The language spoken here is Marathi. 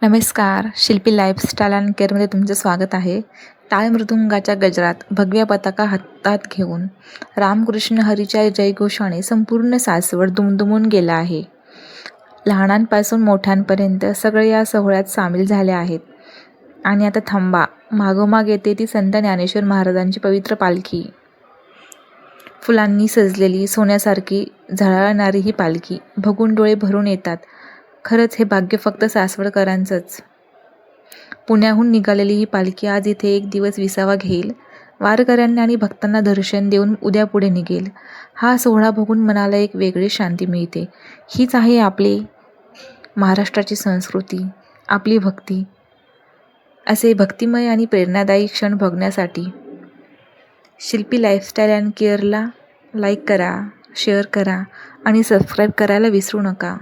नमस्कार. शिल्पी लाईफस्टाईल अँड केअरमध्ये तुमचं स्वागत आहे. टाळ मृदुंगाच्या गजरात भगव्या पताका हातात घेऊन रामकृष्ण हरीच्या जयघोषाने संपूर्ण सासवड दुमदुमून गेला आहे. लहानांपासून मोठ्यांपर्यंत सगळे या सोहळ्यात सामील झाले आहेत. आणि आता थांबा, मागोमाग येते ती संत ज्ञानेश्वर महाराजांची पवित्र पालखी. फुलांनी सजलेली, सोन्यासारखी झळाळणारी ही पालखी बघून डोळे भरून येतात. खरंच हे भाग्य फक्त सासवडकरांचंच. पुण्याहून निघालेली ही पालखी आज इथे एक दिवस विसावा घेईल. वारकऱ्यांना आणि भक्तांना दर्शन देऊन उद्या पुढे निघेल. हा सोहळा बघून मनाला एक वेगळी शांती मिळते. हीच आहे आपली महाराष्ट्राची संस्कृती, आपली भक्ती. असे भक्तिमय आणि प्रेरणादायी क्षण बघण्यासाठी शिल्पी लाईफस्टाईल अँड केअरला लाईक करा, शेअर करा आणि सबस्क्राईब करायला विसरू नका.